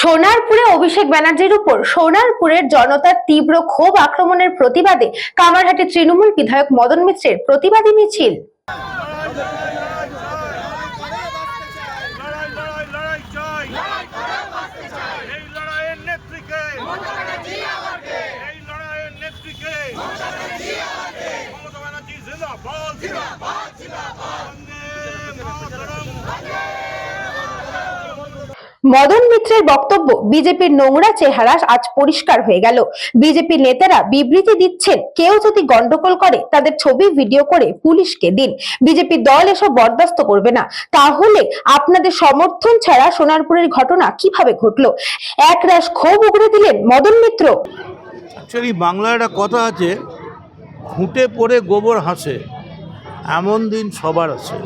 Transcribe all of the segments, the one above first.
সোনারপুরে অভিষেক ব্যানার্জির উপর সোনারপুরের জনতার তীব্র ক্ষোভ আক্রমণের প্রতিবাদে কামারহাটি তৃণমূল বিধায়ক মদন মিত্রের প্রতিবাদী মিছিল। মদন মিত্রের বক্তব্য, বিজেপির নোংরা চেহারা আজ পরিষ্কার হয়ে গেল। বিজেপির নেতারা বিবৃতি দিচ্ছেন, কেউ যদি গন্ডগোল করে তাদের ছবি ভিডিও করে পুলিশকে দিন। বিজেপি দল এসব বরদাস্ত করবে না। তাহলে আপনাদের সমর্থন ছাড়া সোনারপুরের ঘটনা কিভাবে ঘটলো? একরাশ ক্ষোভ উগড়ে দিলেন মদন মিত্র। অ্যাকচুয়ালি বাংলায় একটা কথা আছে, খুঁটে পড়ে গোবর হাসে, এমন দিন সবার আছে।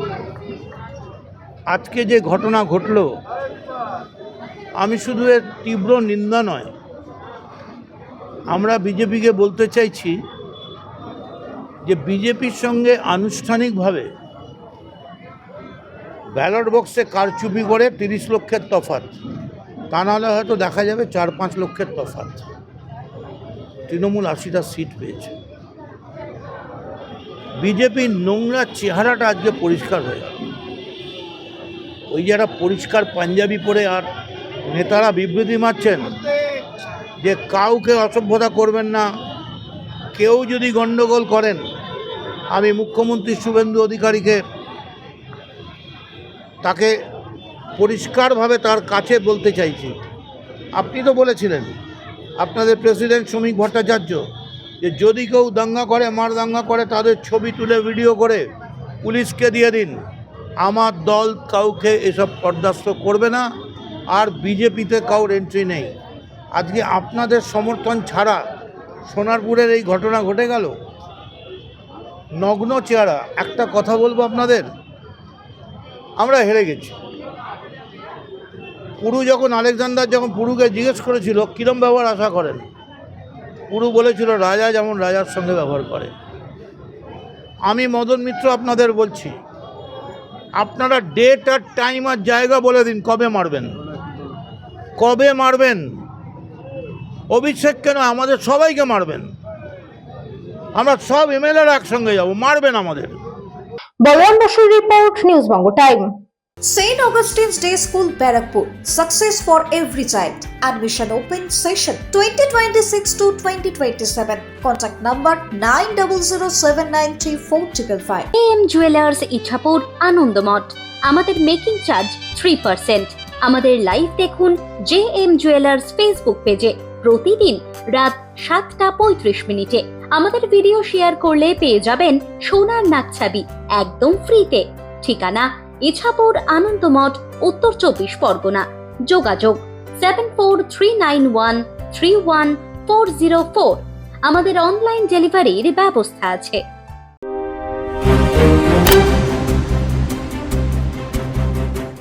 আজকে যে ঘটনা ঘটলো, আমি শুধু এর তীব্র নিন্দা নয়, আমরা বিজেপিকে বলতে চাইছি যে বিজেপির সঙ্গে আনুষ্ঠানিকভাবে ব্যালট বক্সে কারচুপি করে 30 লক্ষের তফাৎ, তা নাহলে হয়তো দেখা যাবে 4-5 লক্ষের তফাৎ। তৃণমূল 80টা সিট পেয়েছে। বিজেপির নোংরা চেহারাটা আজকে পরিষ্কার হয়ে গেল। ওই যারা পরিষ্কার পাঞ্জাবি পরে আর নেতারা বিবৃতি মারছেন যে কাউকে অসভ্যতা করবেন না, কেউ যদি গণ্ডগোল করেন, আমি মুখ্যমন্ত্রী শুভেন্দু অধিকারীকে তাকে পরিষ্কারভাবে তার কাছে বলতে চাইছি। আপনি তো বলেছিলেন, আপনাদের প্রেসিডেন্ট শ্রমিক ভট্টাচার্য, যে যদি কেউ দাঙ্গা করে, মার দাঙ্গা করে, তাদের ছবি তুলে ভিডিও করে পুলিশকে দিয়ে দিন। আমার দল কাউকে এসব বরদাস্ত করবে না, আর বিজেপিতে কাউর এন্ট্রি নেই। আজকে আপনাদের সমর্থন ছাড়া সোনারপুরের এই ঘটনা ঘটে গেল। নগ্ন চেহারা। একটা কথা বলবো আপনাদের, আমরা হেরে গেছি। পুরু যখন আলেকজান্ডার যখন পুরুকে জিজ্ঞেস করেছিল কীরম ব্যবহার আশা করেন, পুরু বলেছিল রাজা যেমন রাজার সঙ্গে ব্যবহার করে। আমি মদন মিত্র আপনাদের বলছি, আপনারা ডেট আর টাইম আর জায়গা বলে দিন, কবে মারবেন, কবে মারবেন। অভিষেক কেন, আমাদের সবাইকে মারবেন। আমরা সব এমএলএরা একসঙ্গে যাব, মারবেন আমাদের। বলরাম বসুর report, news Banga time. St. Augustine's Day School, Barakpur. Success for every child. Admission open session 2026 to 2027. Contact number 9007934555. AM Jewelers Ichapur Anandamath. আমাদের মেকিং চার্জ 3%। আমাদের লাইভ দেখুন JM Jewelers ফেসবুক পেজে প্রতিদিন রাত 7:35 আমাদের ভিডিও শেয়ার করলে পেয়ে যাবেন সোনার নাকছাবি একদম ফ্রিতে। ঠিকানা ইছাপুর আনন্দমঠ, উত্তর 24 পরগনা। যোগাযোগ 7439131404। আমাদের অনলাইন ডেলিভারির ব্যবস্থা আছে।